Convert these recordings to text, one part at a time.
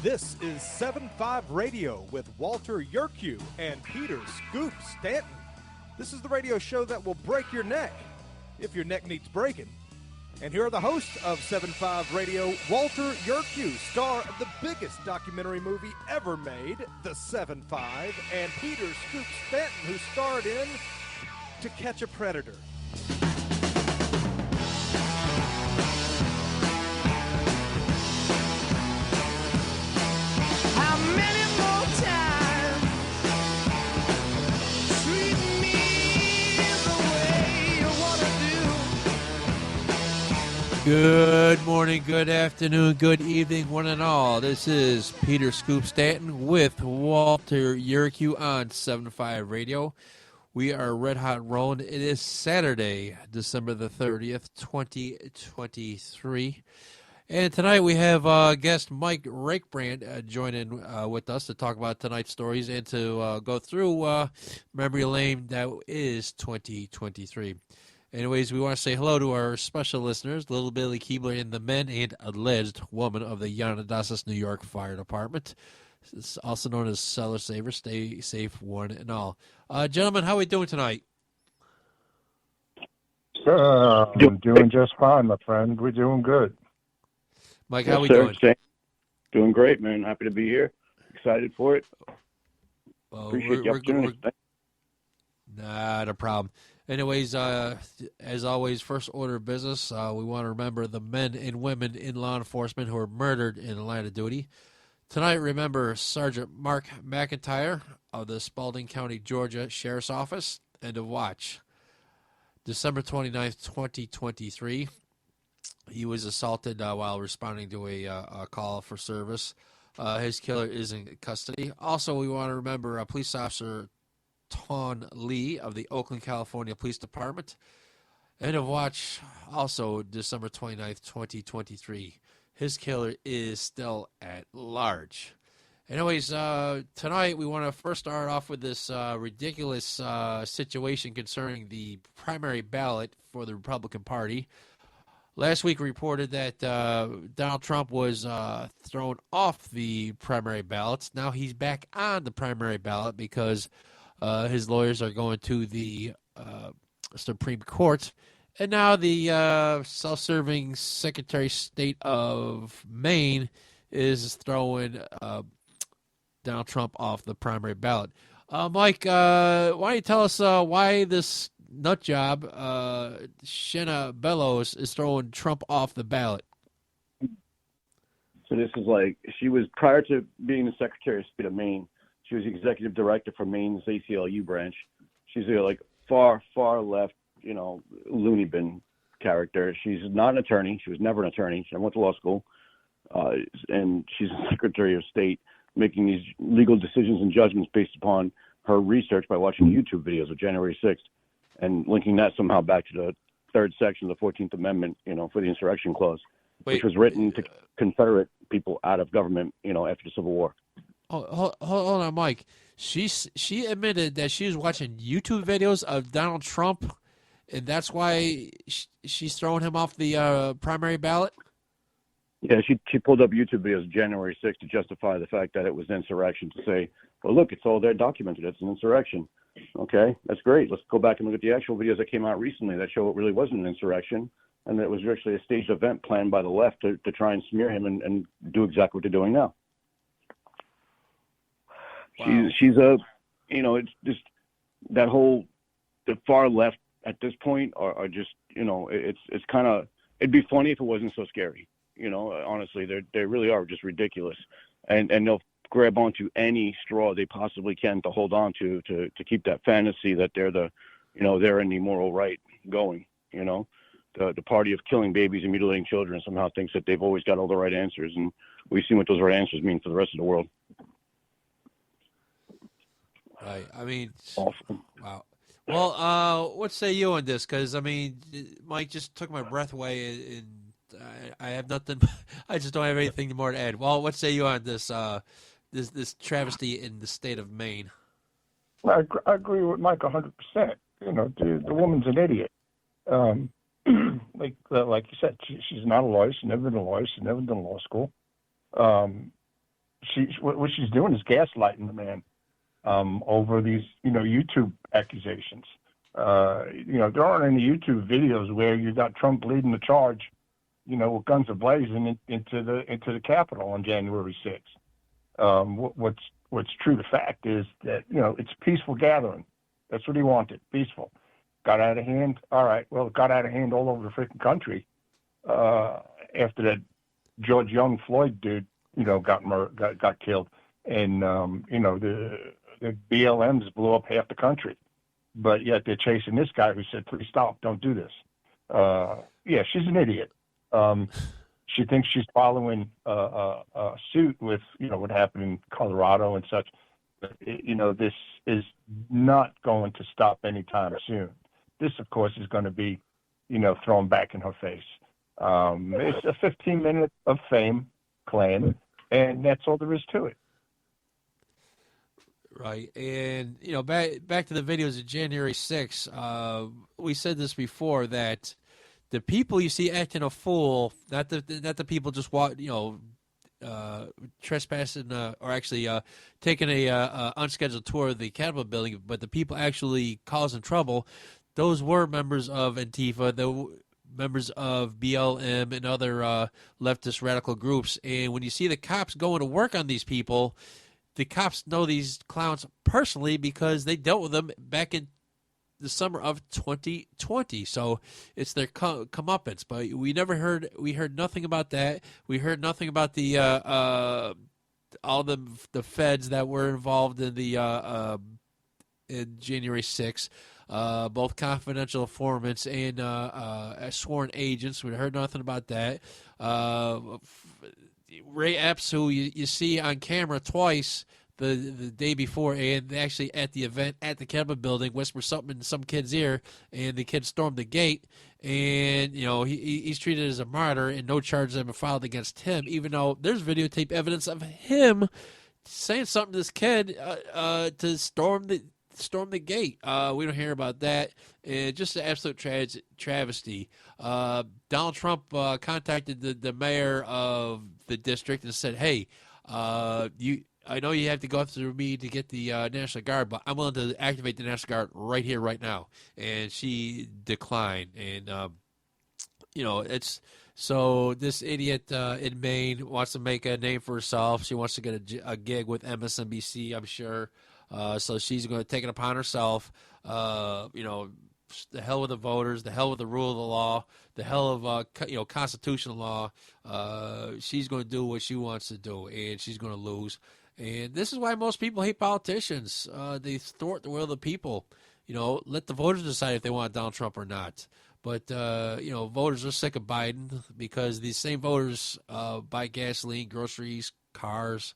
This is 7-5 Radio with Walter Yerkew and Peter Scoop Stanton. This is the radio show that will break your neck, if your neck needs breaking. And here are the hosts of 7-5 Radio, Walter Yerkew, star of the biggest documentary movie ever made, The 7-5, and Peter Scoop Stanton, who starred in To Catch a Predator. Good morning, good afternoon, good evening, one and all. This is Peter Scoop Stanton with Walter Yerkew on 7-5 Radio. We are red hot and rolling. It is Saturday, December the 30th, 2023. And tonight we have guest Mike Rakebrandt joining with us to talk about tonight's stories and to go through memory lane that is 2023. Anyways, we want to say hello to our special listeners, Little Billy Keebler and the men and alleged woman of the Yanadasas, New York Fire Department. It's also known as Cellar Saver. Stay safe, one and all. Gentlemen, how are we doing tonight? I'm doing just fine, my friend. We're doing good. Mike, how are we doing? Doing great, man. Happy to be here. Excited for it. Well, Appreciate the opportunity. Not a problem. Anyways, as always, first order of business, we want to remember the men and women in law enforcement who were murdered in the line of duty. Tonight, remember Sergeant Mark McIntyre of the Spalding County, Georgia Sheriff's Office. End of watch. December 29th, 2023, he was assaulted while responding to a call for service. His killer is in custody. Also, we want to remember police officer Ton Lee of the Oakland, California Police Department. End of watch, also December 29th, 2023. His killer is still at large. Anyways, tonight we want to first start off with this ridiculous situation concerning the primary ballot for the Republican Party. Last week reported that Donald Trump was thrown off the primary ballots. Now he's back on the primary ballot because his lawyers are going to the Supreme Court. And now the self-serving Secretary of State of Maine is throwing Donald Trump off the primary ballot. Mike, why don't you tell us why this nut job, Shenna Bellows, is throwing Trump off the ballot? So this is like, she was, prior to being the Secretary of State of Maine, she was the executive director for Maine's ACLU branch. She's a far left, loony bin character. She's not an attorney. She was never an attorney. She never went to law school. And she's a Secretary of State making these legal decisions and judgments based upon her research by watching YouTube videos of January 6th and linking that somehow back to the third section of the 14th Amendment, for the insurrection clause, which was written to Confederate people out of government, after the Civil War. Oh, hold on, Mike. She admitted that she was watching YouTube videos of Donald Trump, and that's why she's throwing him off the primary ballot? Yeah, she pulled up YouTube videos January 6th to justify the fact that it was insurrection, to say, well, look, it's all there documented. It's an insurrection. Okay, that's great. Let's go back and look at the actual videos that came out recently that show it really wasn't an insurrection, and that it was actually a staged event planned by the left to try and smear him and do exactly what they're doing now. Wow. She's it's just that whole, the far left at this point are just, it's kind of, it'd be funny if it wasn't so scary. Honestly, they really are just ridiculous. And they'll grab onto any straw they possibly can to hold on to keep that fantasy that they're they're in the moral right going, the party of killing babies and mutilating children somehow thinks that they've always got all the right answers. And we've seen what those right answers mean for the rest of the world. Right. I mean, awesome. Wow. Well, what say you on this? Because, Mike just took my breath away, and I have nothing. I just don't have anything more to add. Well, what say you on this this travesty in the state of Maine? I agree with Mike 100%. The woman's an idiot. Like you said, she's not a lawyer. She's never been a lawyer. She's never done law school. what she's doing is gaslighting the man over these, YouTube accusations. There aren't any YouTube videos where you got Trump leading the charge, with guns ablazing into the Capitol on January 6th. What's true to fact is that, it's a peaceful gathering. That's what he wanted, peaceful. Got out of hand. All right. Well, it got out of hand all over the freaking country after that George Young Floyd dude, got killed, and the BLMs blew up half the country, but yet they're chasing this guy who said, "Please stop, don't do this." Yeah, she's an idiot. She thinks she's following a suit with what happened in Colorado and such. This is not going to stop anytime soon. This, of course, is going to be, thrown back in her face. It's a 15 minutes of fame claim, and that's all there is to it. Right, and back to the videos of January 6th. We said this before, that the people you see acting a fool, not the people just trespassing or actually taking a unscheduled tour of the Capitol building, but the people actually causing trouble. Those were members of Antifa, the members of BLM and other leftist radical groups. And when you see the cops going to work on these people, the cops know these clowns personally because they dealt with them back in the summer of 2020. So it's their comeuppance. But we heard nothing about that. We heard nothing about the all the feds that were involved in the in January 6th. Both confidential informants and sworn agents. We heard nothing about that. Ray Epps, who you see on camera twice the day before, and actually at the event at the Capitol building, whispered something in some kid's ear, and the kid stormed the gate. And he's treated as a martyr, and no charges have been filed against him, even though there's videotape evidence of him saying something to this kid to storm the gate. We don't hear about that. Just an absolute travesty. Donald Trump contacted the mayor of the district and said, "Hey, I know you have to go through me to get the National Guard, but I'm willing to activate the National Guard right here, right now." And she declined. And it's so this idiot in Maine wants to make a name for herself. She wants to get a gig with MSNBC, I'm sure. So she's going to take it upon herself, the hell with the voters, the hell with the rule of the law, the hell of, constitutional law. She's going to do what she wants to do, and she's going to lose. And this is why most people hate politicians. They thwart the will of the people. Let the voters decide if they want Donald Trump or not. But, voters are sick of Biden because these same voters buy gasoline, groceries, cars,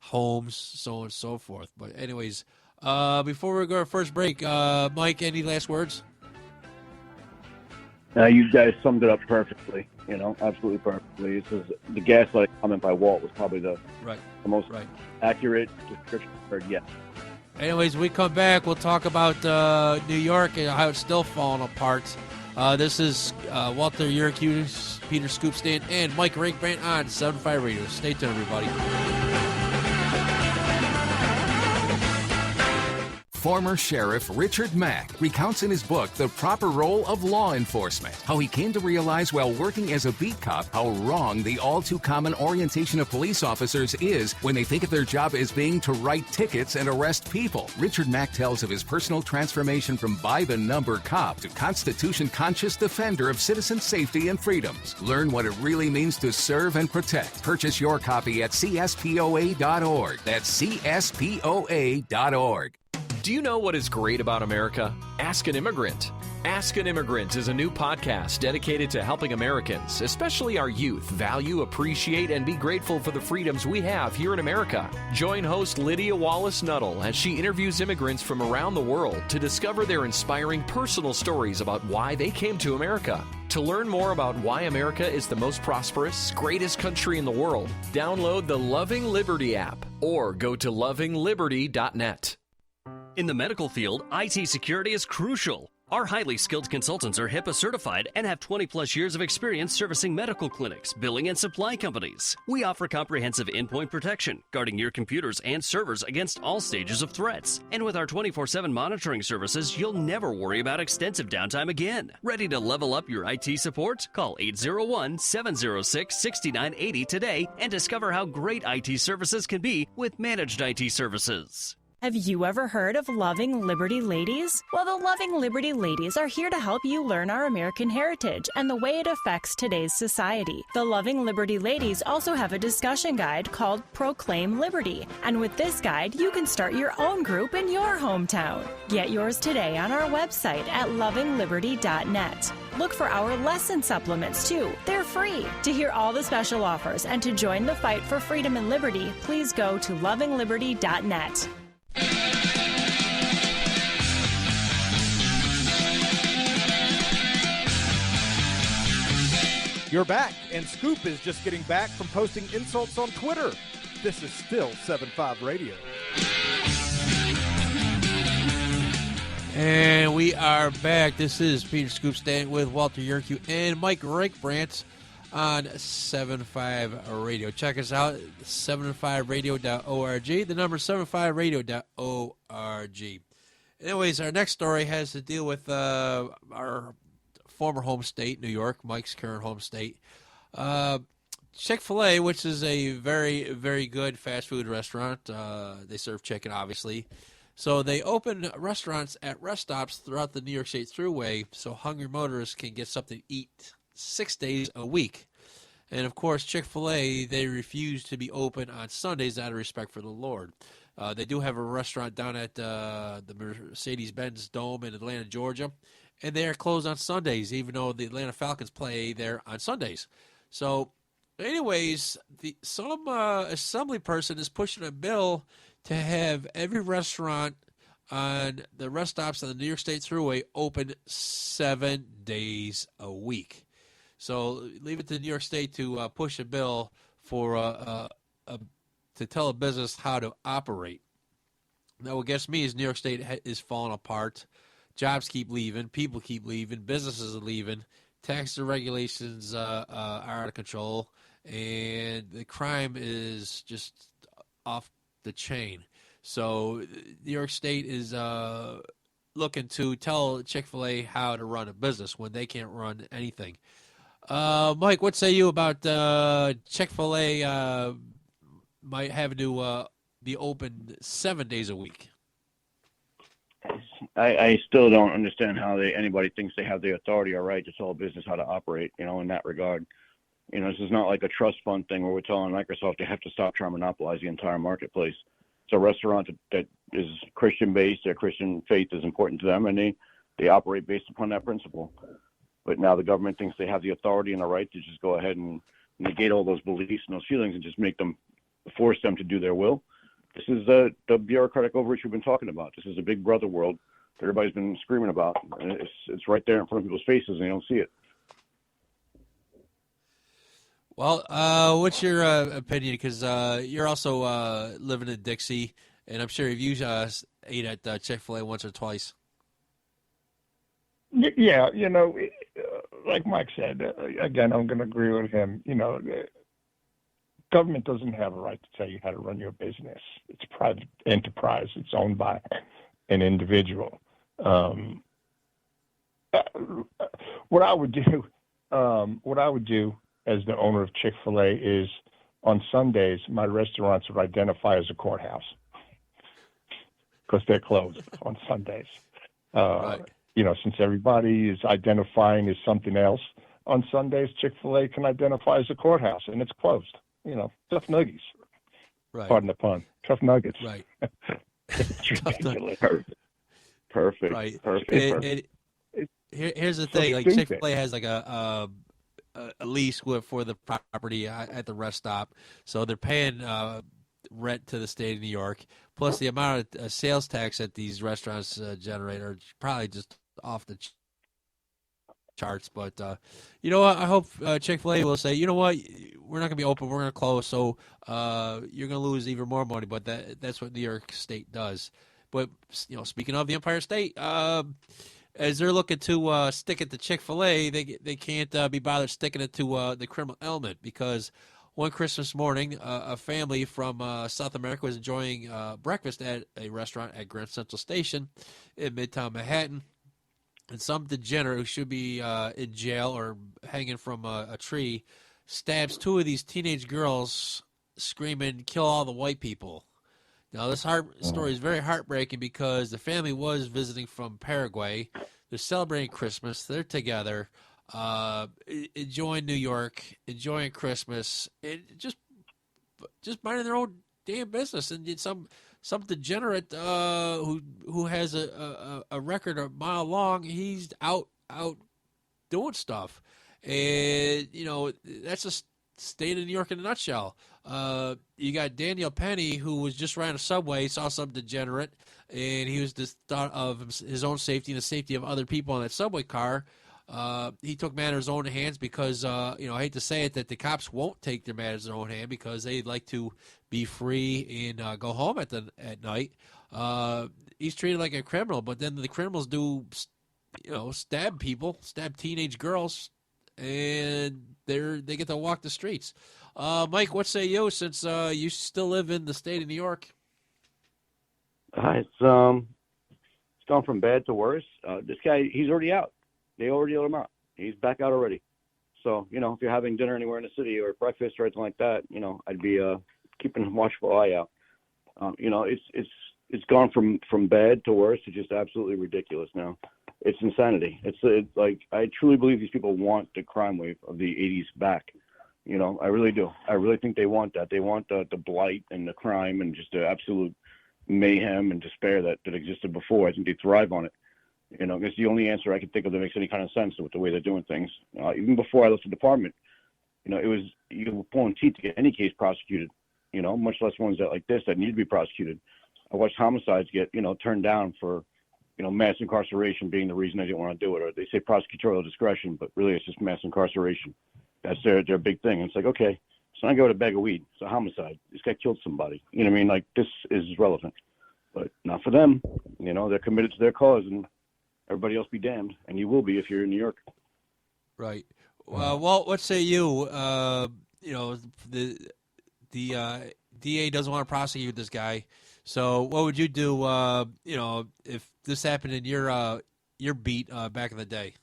homes, so on and so forth. But anyways, before we go to our first break, Mike, any last words? You guys summed it up perfectly, absolutely perfectly. This is the gaslight comment by Walt was probably the most accurate description I've heard yet. Anyways, when we come back, we'll talk about New York and how it's still falling apart. This is Walter Yerkew, Peter Scoopstan, and Mike Rakebrandt on 75 Radio. Stay tuned, everybody. Former Sheriff Richard Mack recounts in his book The Proper Role of Law Enforcement how he came to realize while working as a beat cop how wrong the all-too-common orientation of police officers is when they think of their job as being to write tickets and arrest people. Richard Mack tells of his personal transformation from by-the-number cop to Constitution-conscious defender of citizen safety and freedoms. Learn what it really means to serve and protect. Purchase your copy at CSPOA.org. That's CSPOA.org. Do you know what is great about America? Ask an Immigrant. Ask an Immigrant is a new podcast dedicated to helping Americans, especially our youth, value, appreciate, and be grateful for the freedoms we have here in America. Join host Lydia Wallace-Nuttall as she interviews immigrants from around the world to discover their inspiring personal stories about why they came to America. To learn more about why America is the most prosperous, greatest country in the world, download the Loving Liberty app or go to lovingliberty.net. In the medical field, IT security is crucial. Our highly skilled consultants are HIPAA certified and have 20-plus years of experience servicing medical clinics, billing, and supply companies. We offer comprehensive endpoint protection, guarding your computers and servers against all stages of threats. And with our 24/7 monitoring services, you'll never worry about extensive downtime again. Ready to level up your IT support? Call 801-706-6980 today and discover how great IT services can be with managed IT services. Have you ever heard of Loving Liberty Ladies? Well, the Loving Liberty Ladies are here to help you learn our American heritage and the way it affects today's society. The Loving Liberty Ladies also have a discussion guide called Proclaim Liberty. And with this guide, you can start your own group in your hometown. Get yours today on our website at lovingliberty.net. Look for our lesson supplements, too. They're free. To hear all the special offers and to join the fight for freedom and liberty, please go to lovingliberty.net. You're back, and Scoop is just getting back from posting insults on Twitter. This is still 7.5 Radio. And we are back. This is Peter Scoop Stanton with Walter Yerkew and Mike Rakebrandt on 7.5 Radio. Check us out, 7.5radio.org. The number is 7.5radio.org. Anyways, our next story has to deal with our former home state, New York, Mike's current home state. Chick-fil-A, which is a very, very good fast food restaurant. They serve chicken, obviously. So they open restaurants at rest stops throughout the New York State Thruway so hungry motorists can get something to eat 6 days a week. And, of course, Chick-fil-A, they refuse to be open on Sundays out of respect for the Lord. They do have a restaurant down at the Mercedes-Benz Dome in Atlanta, Georgia, and they are closed on Sundays, even though the Atlanta Falcons play there on Sundays. So, anyways, some assembly person is pushing a bill to have every restaurant on the rest stops on the New York State Thruway open 7 days a week. So leave it to New York State to push a bill for to tell a business how to operate. Now, what gets me is New York State is falling apart. Jobs keep leaving. People keep leaving. Businesses are leaving. Tax and regulations are out of control. And the crime is just off the chain. So New York State is looking to tell Chick-fil-A how to run a business when they can't run anything. Mike, what say you about Chick-fil-A might have to be open 7 days a week? I still don't understand how anybody thinks they have the authority or right to tell a business how to operate, in that regard. This is not like a trust fund thing where we're telling Microsoft they have to stop trying to monopolize the entire marketplace. It's a restaurant that is Christian-based. Their Christian faith is important to them, and they operate based upon that principle. But now the government thinks they have the authority and the right to just go ahead and negate all those beliefs and those feelings and just force them to do their will. This is the bureaucratic overreach we've been talking about. This is a big brother world that everybody's been screaming about. And it's right there in front of people's faces, and they don't see it. Well, what's your opinion? Because you're also living in Dixie, and I'm sure you ate at Chick-fil-A once or twice. Yeah, like Mike said, again, I'm going to agree with him. Government doesn't have a right to tell you how to run your business. It's a private enterprise. It's owned by an individual. What I would do as the owner of Chick-fil-A is on Sundays, my restaurants would identify as a courthouse because they're closed on Sundays. Right. Since everybody is identifying as something else on Sundays, Chick-fil-A can identify as a courthouse, and it's closed. Tough nuggies. Right. Pardon the pun. Tough nuggets. Right. It's ridiculous. Perfect. Right. Perfect. Here's the thing. Like Chick-fil-A has like a lease for the property at the rest stop, so they're paying rent to the state of New York. Plus, the amount of sales tax that these restaurants generate are probably just off the charts. But you know what? I hope Chick-fil-A will say, you know what, we're not going to be open. We're going to close. So you're going to lose even more money. But that's what New York State does. But speaking of the Empire State, as they're looking to stick it to Chick-fil-A, they can't be bothered sticking it to the criminal element, because one Christmas morning, a family from South America was enjoying breakfast at a restaurant at Grand Central Station in Midtown Manhattan, and some degenerate who should be in jail or hanging from a tree stabs two of these teenage girls, screaming, "Kill all the white people." Now, this story is very heartbreaking because the family was visiting from Paraguay. They're celebrating Christmas. They're together, enjoying New York, enjoying Christmas, and just minding their own damn business. And some degenerate who has a record a mile long, he's out doing stuff. And, that's just state of New York in a nutshell. You got Daniel Penny, who was just riding a subway, saw some degenerate, and he was just thought of his own safety and the safety of other people in that subway car. He took matters in his own hands because, I hate to say it, that the cops won't take their matters in their own hand because they'd like to be free and go home at night. He's treated like a criminal, but then the criminals do, stab people, stab teenage girls, and they get to walk the streets. Mike, what say you, since you still live in the state of New York? It's gone from bad to worse. This guy, he's already out. They already let him out. He's back out already. So, if you're having dinner anywhere in the city or breakfast or anything like that, I'd be keeping a watchful eye out. It's gone from bad to worse to just absolutely ridiculous now. It's insanity. It's like, I truly believe these people want the crime wave of the 80s back. I really do. I really think they want that. They want the blight and the crime and just the absolute mayhem and despair that existed before. I think they thrive on it. It's the only answer I can think of that makes any kind of sense with the way they're doing things. Even before I left the department, it was, you were pulling teeth to get any case prosecuted, much less ones like this that need to be prosecuted. I watched homicides get, turned down for, mass incarceration being the reason they didn't want to do it, or they say prosecutorial discretion, but really it's just mass incarceration. That's their big thing. And it's like, okay, it's not go with a bag of weed. It's a homicide. This guy killed somebody. You know what I mean? Like, this is relevant, but not for them. They're committed to their cause, and everybody else be damned. And you will be if you're in New York. Right. Walt, what say you? The DA doesn't want to prosecute this guy. So what would you do, if this happened in your beat back in the day?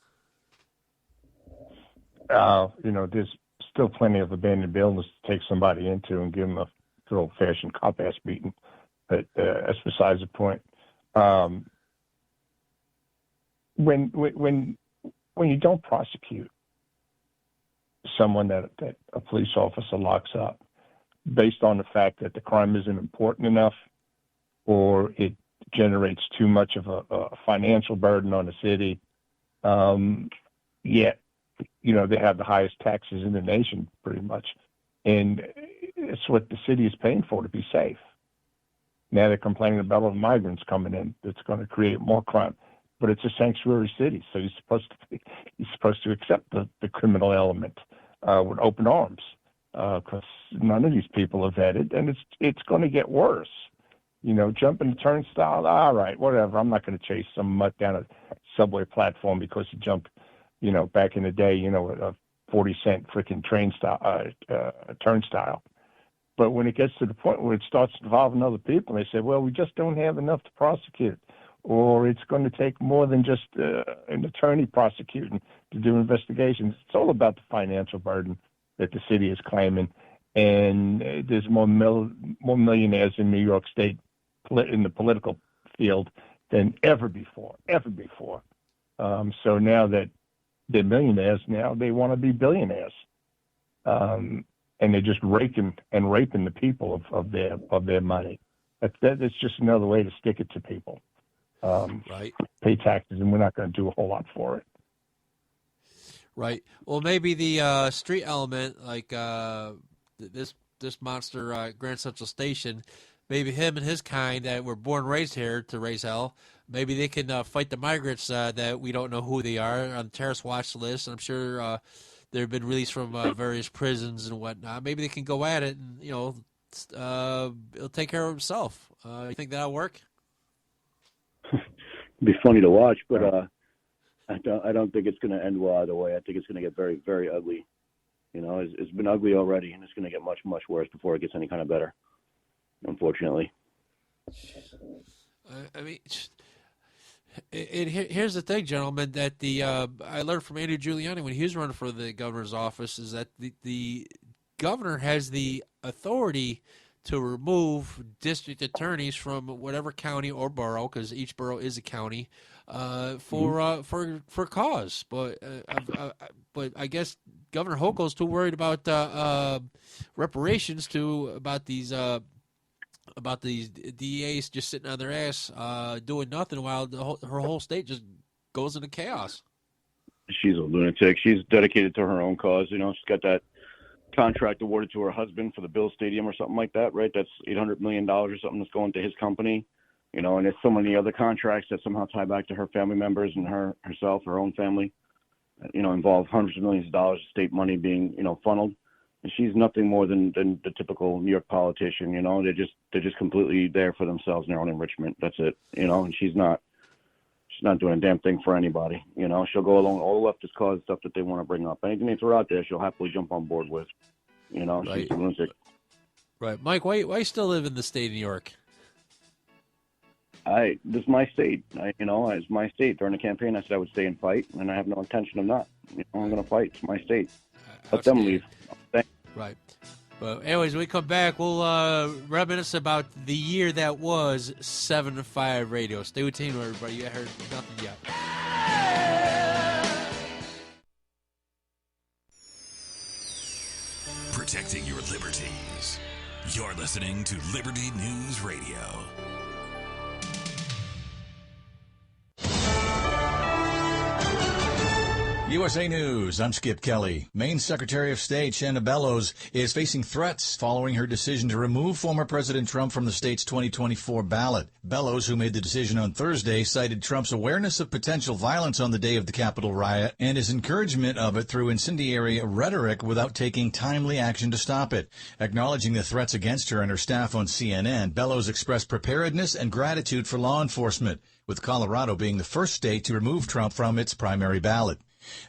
There's still plenty of abandoned buildings to take somebody into and give them a good old-fashioned cop-ass beating. But that's besides the point. When you don't prosecute someone that a police officer locks up based on the fact that the crime isn't important enough, or it generates too much of a financial burden on the city, yet, they have the highest taxes in the nation pretty much. And it's what the city is paying for, to be safe. Now they're complaining about all the migrants coming in. That's going to create more crime. But it's a sanctuary city, so you're supposed to accept the criminal element with open arms, because none of these people are vetted, and it's going to get worse. Jumping the turnstile, all right, whatever. I'm not going to chase some mutt down a subway platform because he jumped, back in the day, a 40-cent freaking turnstile. But when it gets to the point where it starts involving other people, they say, well, we just don't have enough to prosecute, or it's going to take more than just an attorney prosecuting to do investigations. It's all about the financial burden that the city is claiming. And there's more millionaires in New York State in the political field than ever before. So now that they're millionaires, now they want to be billionaires. And they're just raking and raping the people of their money. That's just another way to stick it to people. Right. Pay taxes, and we're not going to do a whole lot for it. Right. Well, maybe the street element, like this monster Grand Central Station, maybe him and his kind that were born and raised here to raise hell, maybe they can fight the migrants that we don't know who they are on the terrorist watch list. I'm sure they've been released from various prisons and whatnot. Maybe they can go at it, and he'll take care of himself. You think that'll work? It'd be funny to watch, but I don't think it's going to end well either way. I think it's going to get very, very ugly. You know, it's been ugly already, and it's going to get much, much worse before it gets any kind of better, unfortunately. I mean, here's the thing, gentlemen, that I learned from Andrew Giuliani when he was running for the governor's office is that the governor has the authority to remove district attorneys from whatever county or borough, because each borough is a county, for cause. But I guess Governor Hochul's too worried about reparations about these DAs just sitting on their ass doing nothing while her whole state just goes into chaos. She's a lunatic. She's dedicated to her own cause. You know, she's got that contract awarded to her husband for the Bill Stadium or something like that, right? That's $800 million or something that's going to his company. You know, and there's so many other contracts that somehow tie back to her family members and herself, her own family, you know, involve hundreds of millions of dollars of state money being, you know, funneled. And she's nothing more than the typical New York politician, you know. They're just completely there for themselves and their own enrichment. That's it, you know. And she's not doing a damn thing for anybody, you know. She'll go along all the leftist cause stuff that they want to bring up. Anything they throw out there, she'll happily jump on board with, you know. Right. She's a lunatic. Right, Mike. Why you still live in the state of New York? This is my state. It's my state. During the campaign, I said I would stay and fight, and I have no intention of not. You know, I'm going to fight. It's my state. Let them leave. Right. But anyways, when we come back, we'll reminisce about the year that was 7-5 radio. Stay tuned, everybody. You heard nothing yet. Protecting your liberties. You're listening to Liberty News Radio. USA News, I'm Skip Kelly. Maine Secretary of State Shanna Bellows is facing threats following her decision to remove former President Trump from the state's 2024 ballot. Bellows, who made the decision on Thursday, cited Trump's awareness of potential violence on the day of the Capitol riot and his encouragement of it through incendiary rhetoric without taking timely action to stop it. Acknowledging the threats against her and her staff on CNN, Bellows expressed preparedness and gratitude for law enforcement, with Colorado being the first state to remove Trump from its primary ballot.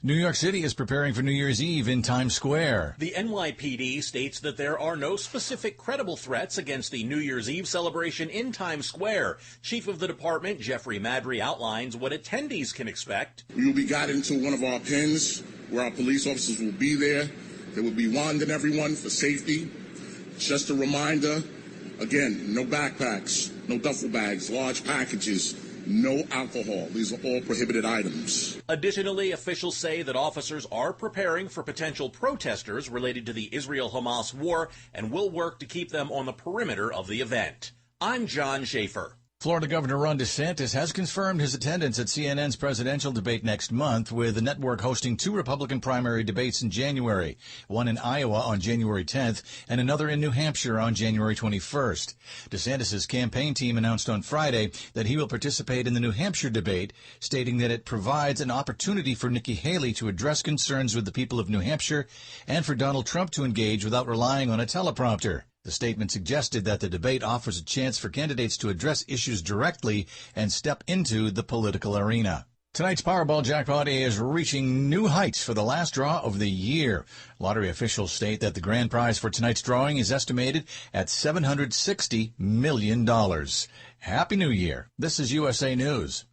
New York City is preparing for New Year's Eve in Times Square. The NYPD states that there are no specific credible threats against the New Year's Eve celebration in Times Square. Chief of the department, Jeffrey Madry, outlines what attendees can expect. We will be guided to one of our pens where our police officers will be there. They will be wanding everyone for safety. Just a reminder, again, no backpacks, no duffel bags, large packages, no alcohol. These are all prohibited items. Additionally, officials say that officers are preparing for potential protesters related to the Israel-Hamas war and will work to keep them on the perimeter of the event. I'm John Schaefer. Florida Governor Ron DeSantis has confirmed his attendance at CNN's presidential debate next month, with the network hosting 2 Republican primary debates in January, one in Iowa on January 10th and another in New Hampshire on January 21st. DeSantis' campaign team announced on Friday that he will participate in the New Hampshire debate, stating that it provides an opportunity for Nikki Haley to address concerns with the people of New Hampshire and for Donald Trump to engage without relying on a teleprompter. The statement suggested that the debate offers a chance for candidates to address issues directly and step into the political arena. Tonight's Powerball jackpot is reaching new heights for the last draw of the year. Lottery officials state that the grand prize for tonight's drawing is estimated at $760 million. Happy New Year. This is USA News.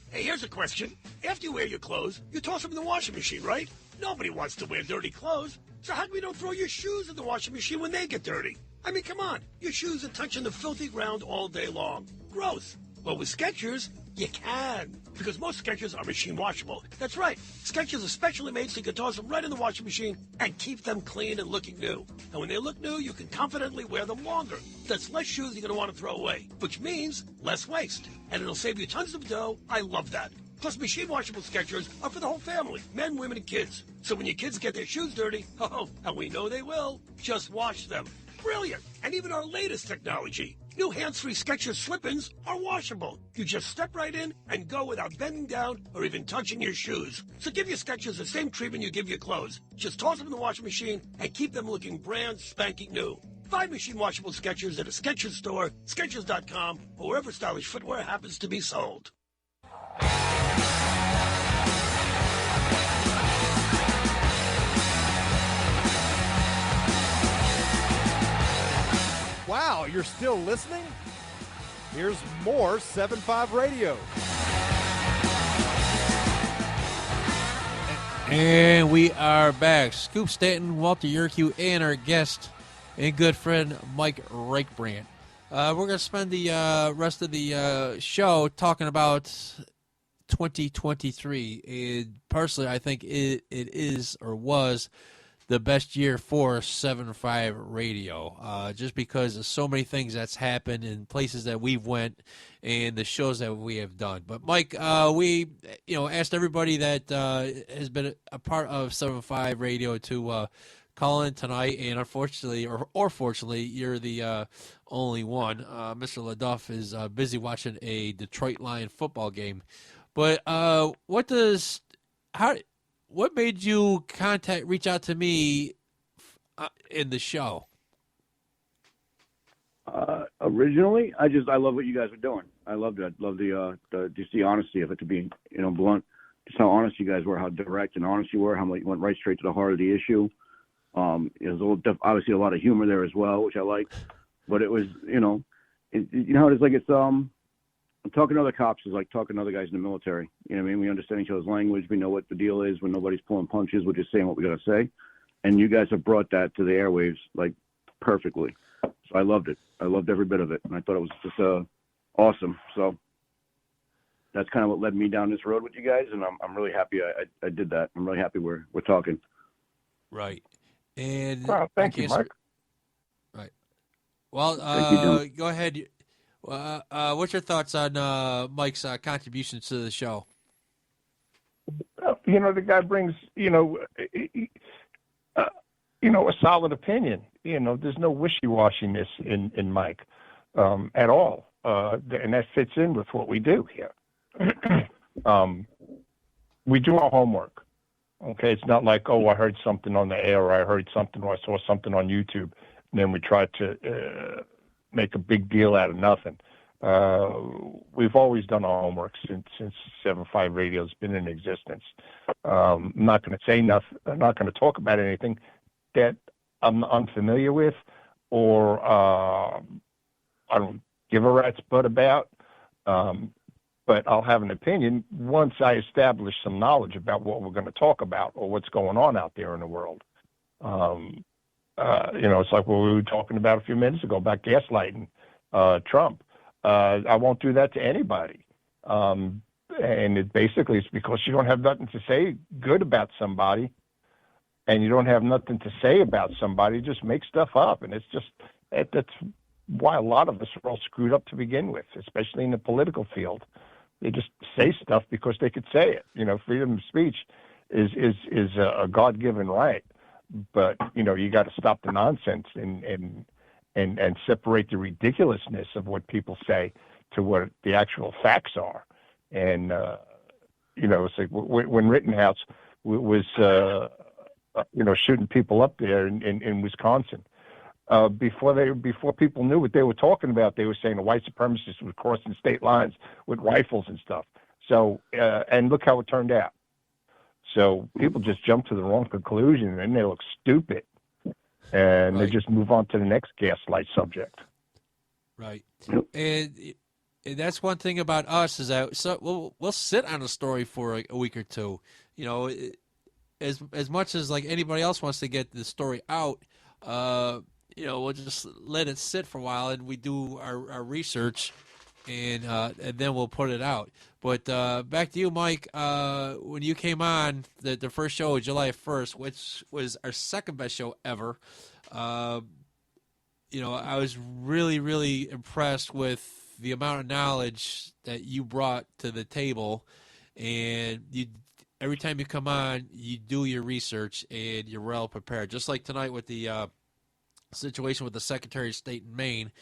Hey, here's a question. After you wear your clothes, you toss them in the washing machine, right? Nobody wants to wear dirty clothes. So how come you don't throw your shoes in the washing machine when they get dirty? I mean, come on. Your shoes are touching the filthy ground all day long. Gross. Well, with Skechers, you can. Because most Skechers are machine washable. That's right. Skechers are specially made so you can toss them right in the washing machine and keep them clean and looking new. And when they look new, you can confidently wear them longer. That's less shoes you're going to want to throw away, which means less waste. And it'll save you tons of dough. I love that. Plus, machine washable Skechers are for the whole family, men, women, and kids. So when your kids get their shoes dirty, and we know they will, just wash them. Brilliant. And even our latest technology. New hands-free Skechers slip-ins are washable. You just step right in and go without bending down or even touching your shoes. So give your Skechers the same treatment you give your clothes. Just toss them in the washing machine and keep them looking brand spanking new. Find machine washable Skechers at a Skechers store, Skechers.com, or wherever stylish footwear happens to be sold. Wow, you're still listening? Here's more 7-5 Radio. And we are back. Scoop Stanton, Walter Yerkew, and our guest and good friend Mike Rakebrandt. We're going to spend the rest of the show talking about 2023. And personally, I think it is or was the best year for 7-5 Radio, just because of so many things that's happened in places that we've went and the shows that we have done. But Mike, we asked everybody that has been a part of 7-5 Radio to call in tonight, and unfortunately, or fortunately, you're the only one. Mr. LaDuff is busy watching a Detroit Lion football game. But what made you reach out to me in the show? Originally, I love what you guys are doing. I loved it. I love just the honesty of it, to be, blunt. Just how honest you guys were, how direct and honest you were, how much you went right straight to the heart of the issue. There's obviously a lot of humor there as well, which I liked. But it was, it's like talking to other cops is like talking to other guys in the military. You know what I mean? We understand each other's language. We know what the deal is. When nobody's pulling punches, we're just saying what we got to say. And you guys have brought that to the airwaves like perfectly. So I loved it. I loved every bit of it, and I thought it was just awesome. So that's kind of what led me down this road with you guys, and I'm really happy I did that. I'm really happy we're talking. Right. And thank you, Mike. Right. Well, go ahead. What's your thoughts on Mike's contributions to the show? The guy brings, a solid opinion. There's no wishy-washiness in Mike at all, and that fits in with what we do here. We do our homework. Okay, it's not like, I heard something on the air, or I heard something, or I saw something on YouTube, and then we try to make a big deal out of nothing. We've always done our homework since 7-5 Radio has been in existence. I'm not going to say nothing. I'm not going to talk about anything that I'm unfamiliar with, or I don't give a rat's butt about. But I'll have an opinion once I establish some knowledge about what we're going to talk about or what's going on out there in the world. It's like what we were talking about a few minutes ago about gaslighting Trump. I won't do that to anybody. And it basically is because you don't have nothing to say good about somebody, and you don't have nothing to say about somebody, you just make stuff up. And that's why a lot of us are all screwed up to begin with, especially in the political field. They just say stuff because they could say it. Freedom of speech is a God-given right. But, you got to stop the nonsense and separate the ridiculousness of what people say to what the actual facts are. And, it's like when Rittenhouse was, shooting people up there in Wisconsin, before people knew what they were talking about, they were saying the white supremacists were crossing state lines with rifles and stuff. So, and look how it turned out. So people just jump to the wrong conclusion, and then they look stupid, and they just move on to the next gaslight subject. Right. And that's one thing about us is that we'll sit on a story for a week or two. As much as like anybody else wants to get the story out, we'll just let it sit for a while, and we do our research, and then we'll put it out. But back to you, Mike. When you came on, the first show, July 1st, which was our second best show ever, I was really, really impressed with the amount of knowledge that you brought to the table. And every time you come on, you do your research, and you're well prepared. Just like tonight with the situation with the Secretary of State in Maine,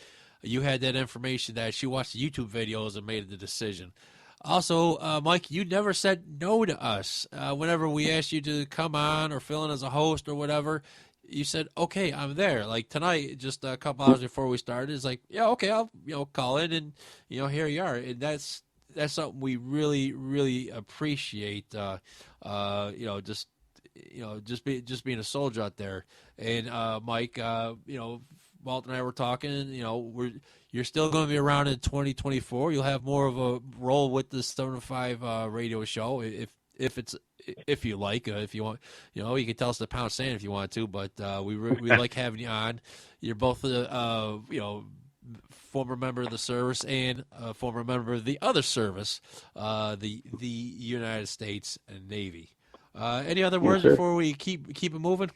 you had that information that she watched the YouTube videos and made the decision. Also, Mike, you never said no to us. Whenever we asked you to come on or fill in as a host or whatever, you said, okay, I'm there. Like tonight, just a couple hours before we started, it's like, yeah, okay, I'll call in, and here you are. And that's something we really, really appreciate. Just being a soldier out there. And Mike, Walt and I were talking, you're still going to be around in 2024. You'll have more of a role with the 7-to-5 radio show if you like. If you want, you can tell us to pound sand if you want to. But we like having you on. You're both former member of the service and a former member of the other service, the United States Navy. Any other words before we keep it moving?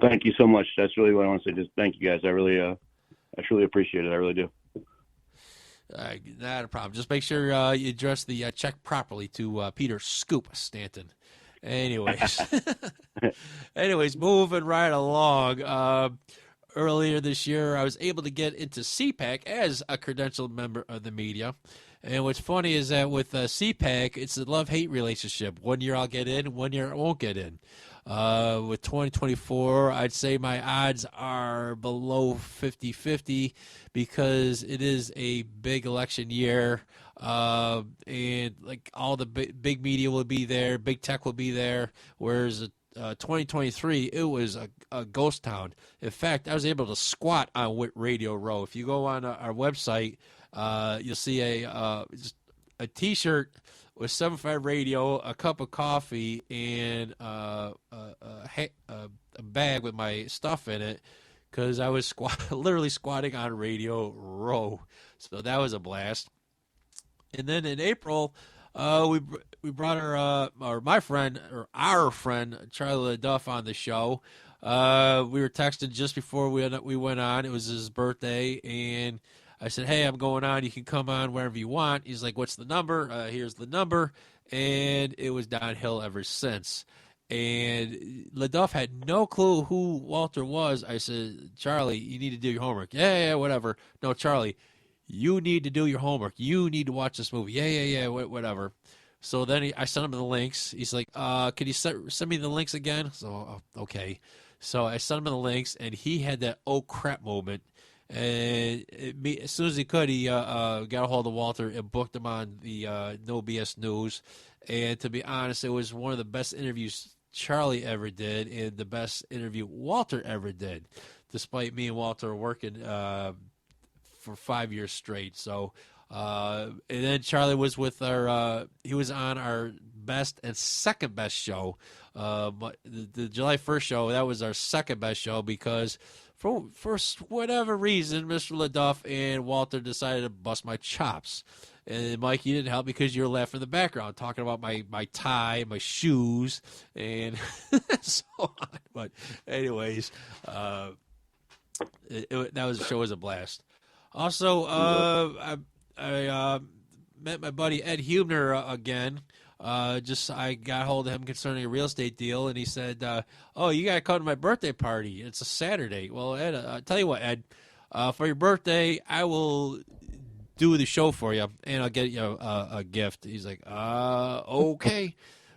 Thank you so much. That's really what I want to say. Just thank you guys. I truly appreciate it. I really do. Not a problem. Just make sure you address the check properly to Peter Scoop Stanton. Anyways, moving right along. Earlier this year, I was able to get into CPAC as a credentialed member of the media. And what's funny is that with CPAC, it's a love-hate relationship. 1 year I'll get in, 1 year I won't get in. With 2024, I'd say my odds are below 50-50 because it is a big election year. And like all the big media will be there, big tech will be there, whereas 2023, it was a ghost town. In fact, I was able to squat on Wit Radio Row. If you go on our website, you'll see a T-shirt with 7-5 radio, a cup of coffee, and a bag with my stuff in it, because I was literally squatting on Radio Row. So that was a blast. And then in April, we brought our friend Charlie LaDuff on the show. We were texting just before we went on. It was his birthday, and I said, "Hey, I'm going on. You can come on wherever you want." He's like, "What's the number?" Here's the number, and it was downhill ever since. And LaDuff had no clue who Walter was. I said, "Charlie, you need to do your homework." Yeah, whatever. No, Charlie, you need to do your homework. You need to watch this movie. Yeah, whatever. So then I sent him the links. He's like, "Can you send me the links again?" So, okay. So I sent him the links, and he had that oh crap moment. And as soon as he could, he got a hold of Walter and booked him on the No BS News. And to be honest, it was one of the best interviews Charlie ever did and the best interview Walter ever did, despite me and Walter working for 5 years straight. So, and then Charlie was with he was on our best and second best show. The July 1st show, that was our second best show because for whatever reason, Mr. LaDuff and Walter decided to bust my chops. And Mike, you didn't help because you were laughing in the background, talking about my tie, my shoes, and so on. But anyways, that was the show was a blast. Also, I met my buddy Ed Huebner again. I got hold of him concerning a real estate deal, and he said, "Oh, you got to come to my birthday party. It's a Saturday." Well, Ed, I'll tell you what, Ed, for your birthday, I will do the show for you, and I'll get you a gift. He's like, okay.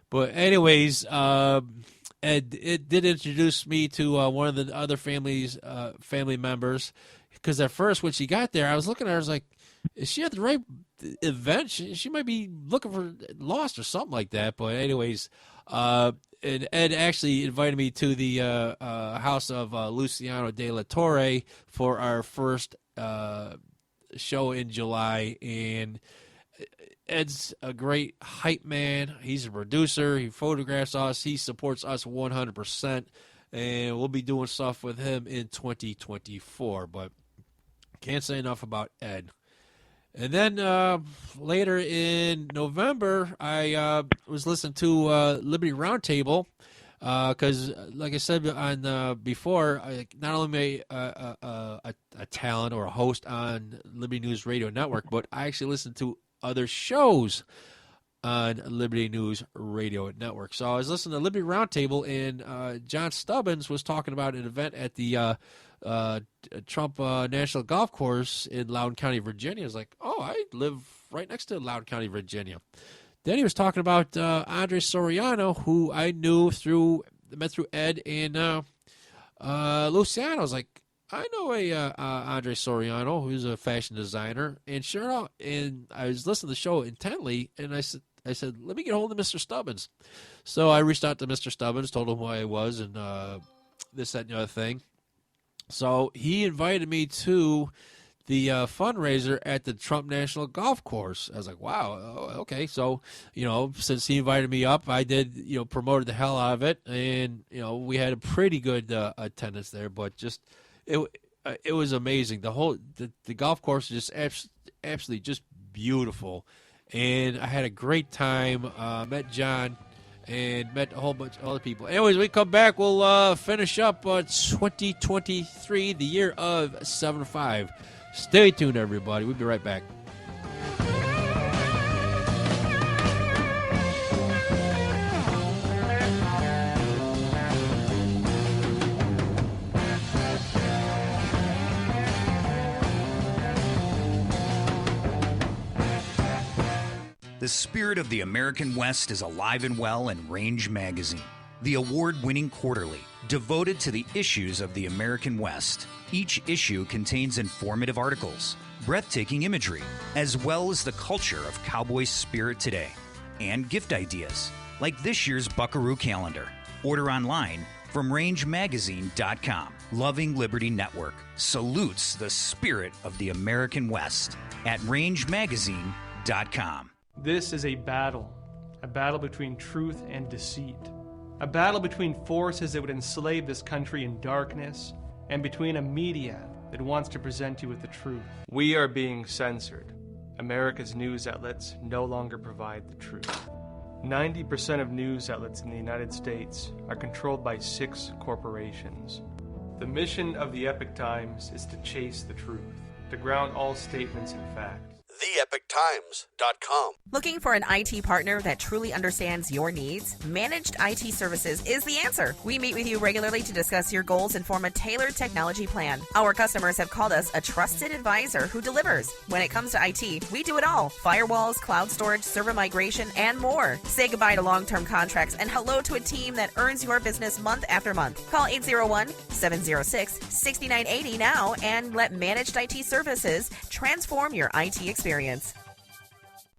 But anyways, Ed did introduce me to one of the other family members, because at first when she got there, I was looking at her, I was like, is she at the right event? She might be looking for lost or something like that. But anyways, and Ed actually invited me to the house of Luciano De La Torre for our first show in July. And Ed's a great hype man. He's a producer. He photographs us. He supports us 100%. And we'll be doing stuff with him in 2024. But can't say enough about Ed. And then later in November, I was listening to Liberty Roundtable because, like I said on before, I not only am I a talent or a host on Liberty News Radio Network, but I actually listen to other shows on Liberty News Radio Network. So I was listening to Liberty Roundtable, and John Stubbins was talking about an event at the Trump National Golf Course in Loudoun County, Virginia. I was like, oh, I live right next to Loudoun County, Virginia. Then he was talking about Andre Soriano, who I met through Ed and Luciano. I was like, I know a Andre Soriano, who's a fashion designer. And sure enough, and I was listening to the show intently, and I said, let me get a hold of Mr. Stubbins. So I reached out to Mr. Stubbins, told him who I was, and this, that, and the other thing. So he invited me to the fundraiser at the Trump National Golf Course. I was like, wow, okay. So, since he invited me up, I did, promoted the hell out of it. And, we had a pretty good attendance there, but just, it was amazing. The golf course is just absolutely just beautiful. And I had a great time, met John, and met a whole bunch of other people. Anyways, when we come back, we'll finish up 2023, the year of 7-5. Stay tuned, everybody. We'll be right back. The spirit of the American West is alive and well in Range Magazine, the award-winning quarterly devoted to the issues of the American West. Each issue contains informative articles, breathtaking imagery, as well as the culture of cowboy spirit today, and gift ideas, like this year's Buckaroo calendar. Order online from rangemagazine.com. Loving Liberty Network salutes the spirit of the American West at rangemagazine.com. This is a battle between truth and deceit, a battle between forces that would enslave this country in darkness and between a media that wants to present you with the truth. We are being censored. America's news outlets no longer provide the truth. 90% of news outlets in the United States are controlled by 6 corporations. The mission of the Epoch Times is to chase the truth, to ground all statements in fact. TheEpochTimes.com. Looking for an IT partner that truly understands your needs? Managed IT Services is the answer. We meet with you regularly to discuss your goals and form a tailored technology plan. Our customers have called us a trusted advisor who delivers. When it comes to IT, we do it all. Firewalls, cloud storage, server migration, and more. Say goodbye to long-term contracts and hello to a team that earns your business month after month. Call 801-706-6980 now and let Managed IT Services transform your IT experience.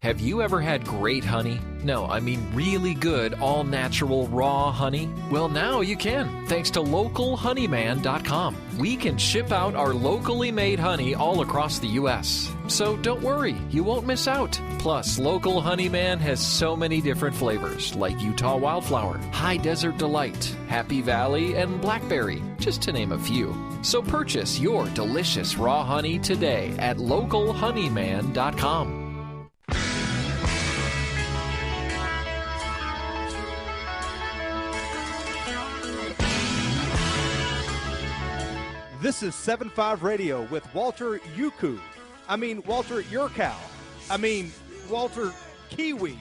Have you ever had great honey? No, I mean really good, all-natural, raw honey? Well, now you can, thanks to localhoneyman.com. We can ship out our locally made honey all across the U.S. So don't worry, you won't miss out. Plus, Local Honeyman has so many different flavors, like Utah Wildflower, High Desert Delight, Happy Valley, and Blackberry, just to name a few. So purchase your delicious raw honey today at localhoneyman.com. This is 7-5 Radio with Walter Yuku. Walter Yurkow. Walter Kiwi.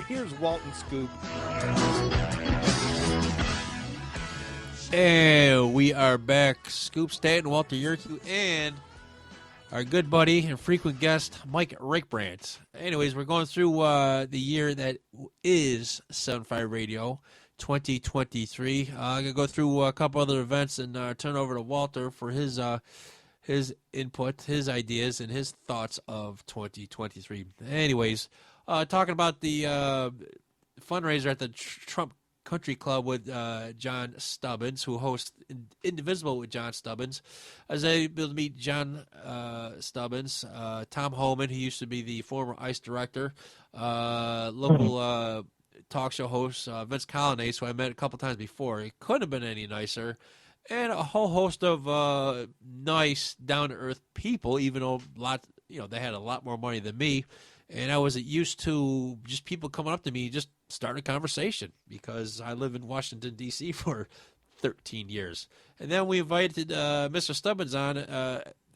Here's Walton Scoop. And we are back. Scoop Stanton, Walter Yurku, and our good buddy and frequent guest, Mike Rakebrandt. Anyways, we're going through the year that is 7-5 Radio 2023. I'm going to go through a couple other events and turn over to Walter for his input, his ideas, and his thoughts of 2023. Anyways, talking about the fundraiser at the Trump Country Club with John Stubbins, who hosts Indivisible with John Stubbins. I was able to meet John Stubbins, Tom Homan, who used to be the former ICE director, local talk show host Vince Colonnese, who I met a couple times before. It couldn't have been any nicer. And a whole host of nice, down-to-earth people, even though they had a lot more money than me. And I wasn't used to just people coming up to me, just starting a conversation, because I live in Washington, D.C. for 13 years. And then we invited Mr. Stubbins on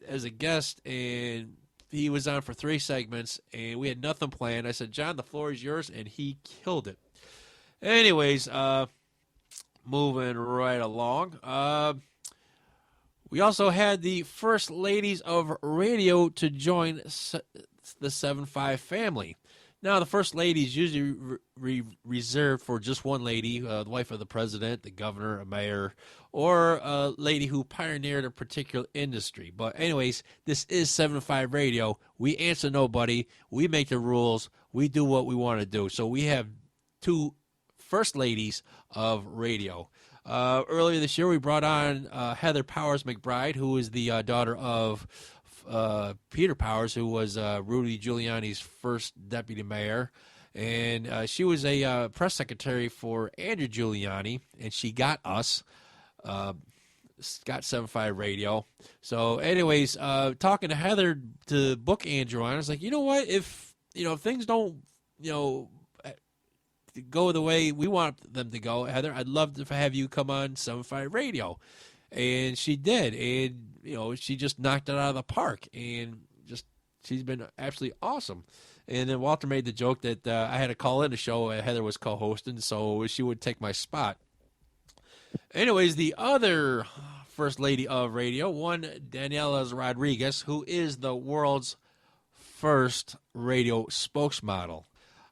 as a guest, and he was on for 3 segments, and we had nothing planned. I said, John, the floor is yours, and he killed it. Anyways, moving right along. We also had the first ladies of radio to join the 7-5 family. Now, the first lady is usually reserved for just one lady, the wife of the president, the governor, a mayor, or a lady who pioneered a particular industry. But anyways, this is 7-5 Radio. We answer nobody. We make the rules. We do what we want to do. So we have 2 first ladies of radio. Earlier this year, we brought on Heather Powers McBride, who is the daughter of Peter Powers, who was Rudy Giuliani's first deputy mayor. And she was a press secretary for Andrew Giuliani, and she got us, got 7.5 Radio. So anyways, talking to Heather to book Andrew on, I was like, you know what, if things don't, go the way we want them to go, Heather, I'd love to have you come on 7.5 Radio. And she did, and she just knocked it out of the park, and she's been absolutely awesome. And then Walter made the joke that I had to call in the show. Heather was co-hosting, so she would take my spot. Anyways, the other first lady of radio, one Danila Rodrigues, who is the world's first radio spokesmodel.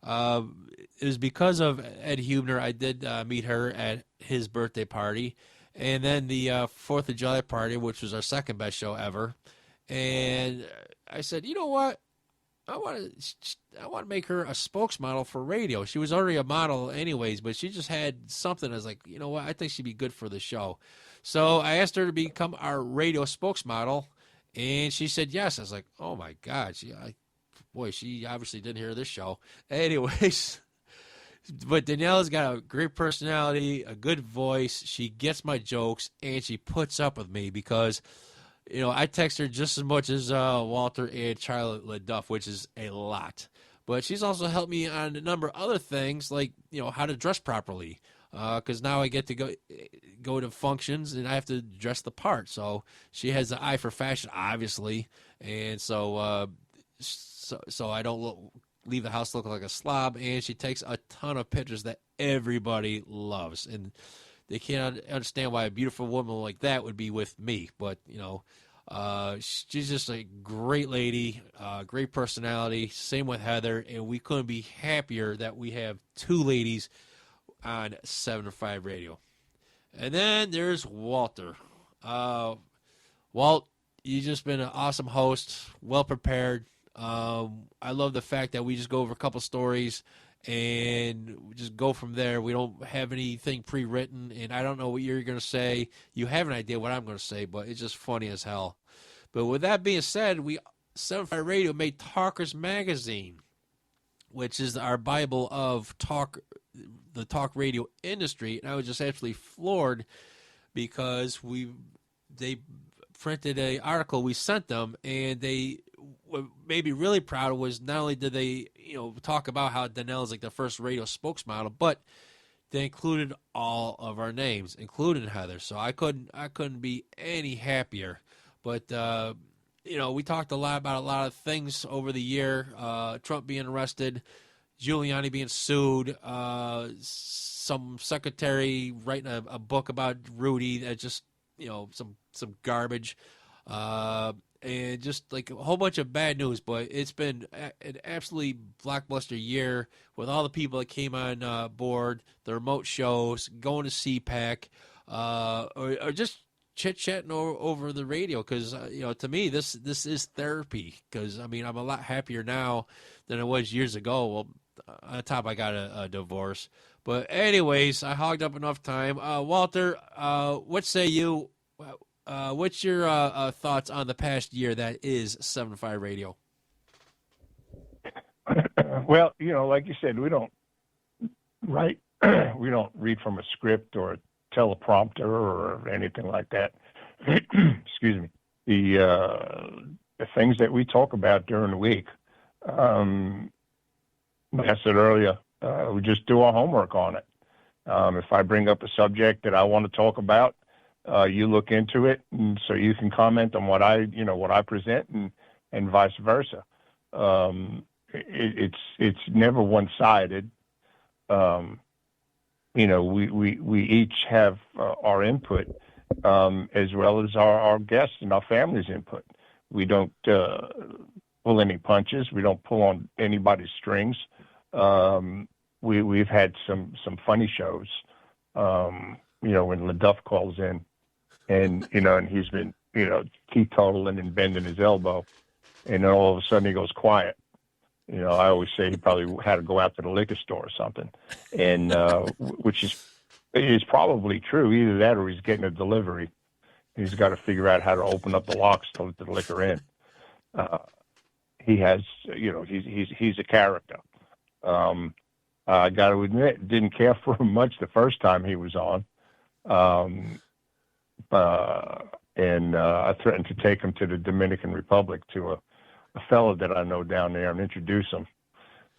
It was because of Ed Huebner. I did meet her at his birthday party. And then the 4th of July party, which was our second best show ever. And I said, you know what? I want to make her a spokesmodel for radio. She was already a model anyways, but she just had something. I was like, you know what? I think she'd be good for the show. So I asked her to become our radio spokesmodel, and she said yes. I was like, oh, my God. She obviously didn't hear this show. Anyways, but Daniela's got a great personality, a good voice. She gets my jokes, and she puts up with me because – I text her just as much as Walter and Charlie LeDuff, which is a lot. But she's also helped me on a number of other things, like, how to dress properly. Because now I get to go to functions, and I have to dress the part. So she has an eye for fashion, obviously. And so I don't leave the house looking like a slob. And she takes a ton of pictures that everybody loves. And they can't understand why a beautiful woman like that would be with me. But, she's just a great lady, great personality. Same with Heather. And we couldn't be happier that we have two ladies on 7.5 Radio. And then there's Walter. Walt, you've just been an awesome host, well prepared. I love the fact that we just go over a couple stories and we just go from there. We don't have anything pre-written, and I don't know what you're going to say. You have an idea what I'm going to say, but it's just funny as hell. But with that being said, 7.5 Radio made Talkers Magazine, which is our Bible of the talk radio industry, and I was just absolutely floored because they printed an article we sent them, and what made me really proud was not only did they talk about how Danila is like the first radio spokesmodel, but they included all of our names, including Heather. So I couldn't be any happier. But we talked a lot about a lot of things over the year. Trump being arrested, Giuliani being sued, some secretary writing a book about Rudy that just some garbage. And just like a whole bunch of bad news, but it's been an absolutely blockbuster year with all the people that came on board, the remote shows, going to CPAC, or just chit-chatting over the radio. Because, to me, this is therapy. Because, I'm a lot happier now than I was years ago. Well, on top, I got a divorce. But anyways, I hogged up enough time. Walter, what say you? What's your thoughts on the past year that is 7.5 Radio? Well, like you said, we don't write, we don't read from a script or a teleprompter or anything like that. Excuse me. The things that we talk about during the week, like I said earlier, we just do our homework on it. If I bring up a subject that I want to talk about, you look into it, and so you can comment on what I present, and vice versa. It's never one-sided. We each have our input, as well as our guests and our family's input. We don't pull any punches. We don't pull on anybody's strings. We've had some funny shows. When LeDuff calls in, and he's been teetotaling and bending his elbow, and then all of a sudden he goes quiet. I always say he probably had to go out to the liquor store or something, and which is It's probably true. Either that or he's getting a delivery. He's got to figure out how to open up the locks to let the liquor in. He has, he's a character. I got to admit, didn't care for him much the first time he was on. And I threatened to take him to the Dominican Republic to a fellow that I know down there and introduce him.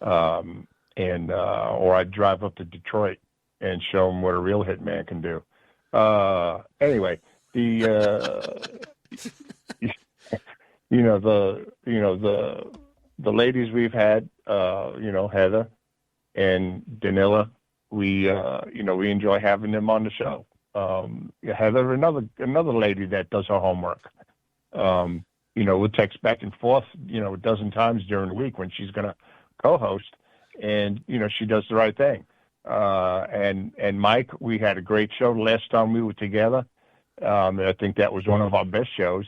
Or I'd drive up to Detroit and show him what a real hitman can do. Anyway, the ladies we've had, Heather and Danila, we enjoy having them on the show. Heather, another lady that does her homework. We'll text back and forth, a dozen times during the week when she's going to co-host, and, she does the right thing. And Mike, we had a great show the last time we were together. I think that was one of our best shows,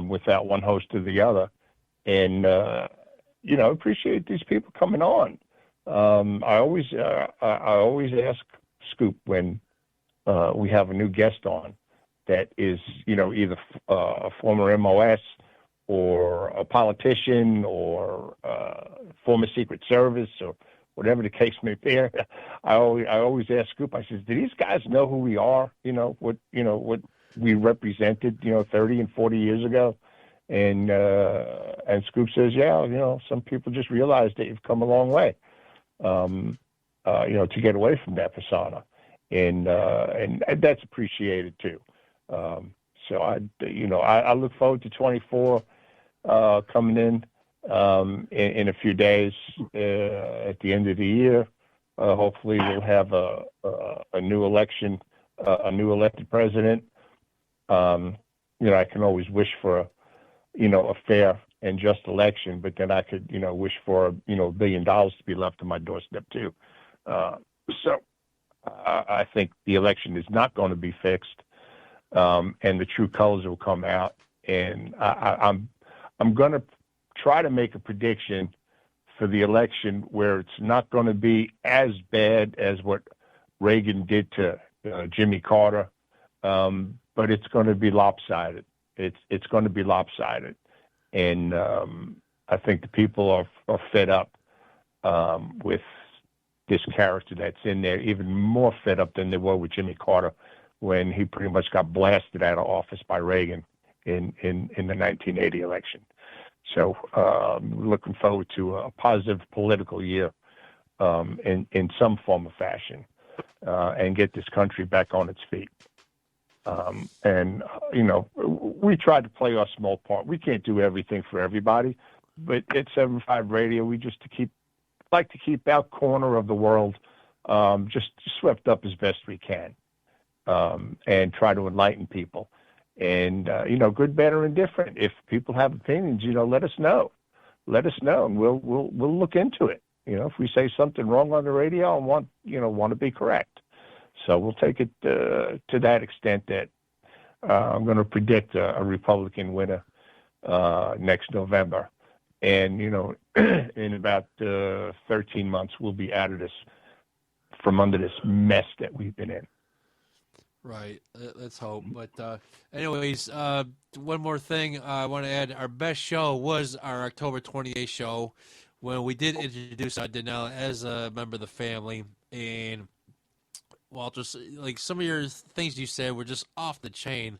without one host to the other. And, appreciate these people coming on. I always ask Scoop when we have a new guest on that is, either a former MOS or a politician or former Secret Service or whatever the case may be. I always ask Scoop. I says, "Do these guys know who we are? What we represented, 30 and 40 years ago?" And Scoop says, "Yeah, some people just realize that you've come a long way, to get away from that persona." And that's appreciated too. So I look forward to 24 coming in a few days at the end of the year. Hopefully we'll have a new election, a new elected president. I can always wish for a fair and just election, but then I could wish for $1 billion to be left on my doorstep too. So I think the election is not going to be fixed, and the true colors will come out. And I'm going to try to make a prediction for the election where it's not going to be as bad as what Reagan did to Jimmy Carter, but it's going to be lopsided. It's going to be lopsided, and I think the people are fed up with this character that's in there, even more fed up than they were with Jimmy Carter when he pretty much got blasted out of office by Reagan in the 1980 election. So looking forward to a positive political year in some form or fashion, and get this country back on its feet. We tried to play our small part. We can't do everything for everybody, but at 7.5 Radio, we like to keep our corner of the world just swept up as best we can, and try to enlighten people. And, good, bad, or indifferent. If people have opinions, let us know. Let us know, and we'll look into it. If we say something wrong on the radio and want to be correct. So we'll take it to that extent that I'm going to predict a Republican winner next November. And, in about 13 months, we'll be out of this, from under this mess that we've been in. Right. Let's hope. But anyways, one more thing I want to add. Our best show was our October 28th show when we did introduce Danila as a member of the family. And, Walter, like some of your things you said were just off the chain.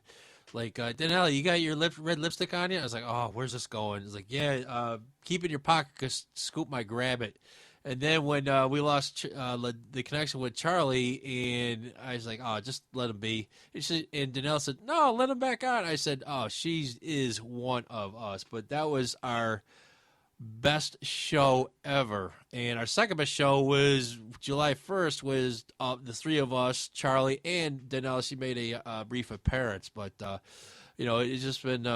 Like, Danila, you got your red lipstick on you? I was like, oh, where's this going? It's like, yeah, keep it in your pocket because Scoop might grab it. And then when we lost the connection with Charlie, and I was like, oh, just let him be. And Danila said, no, let him back on. I said, oh, she is one of us. But that was our best show ever. And our second best show was July 1st, was the three of us, Charlie and Danila. She made a brief appearance. But, it's just been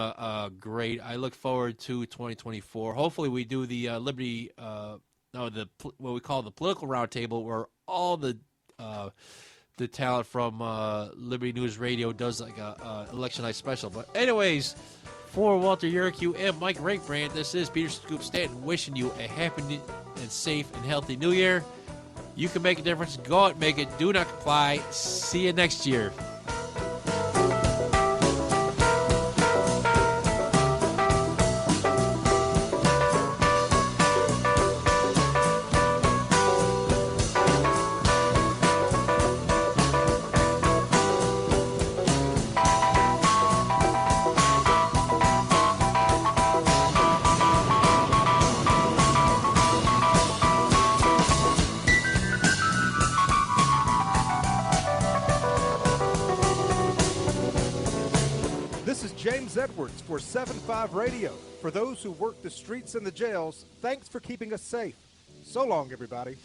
great. I look forward to 2024. Hopefully we do the Liberty what we call the political roundtable, where all the talent from Liberty News Radio does like a election night special. But anyways, for Walter Yerkew and Mike Rakebrandt, this is Peter Scoop Stanton wishing you a happy and safe and healthy New Year. You can make a difference. Go out and make it. Do not comply. See you next year. Edwards for 7-5 Radio. For those who work the streets and the jails, thanks for keeping us safe. So long, everybody.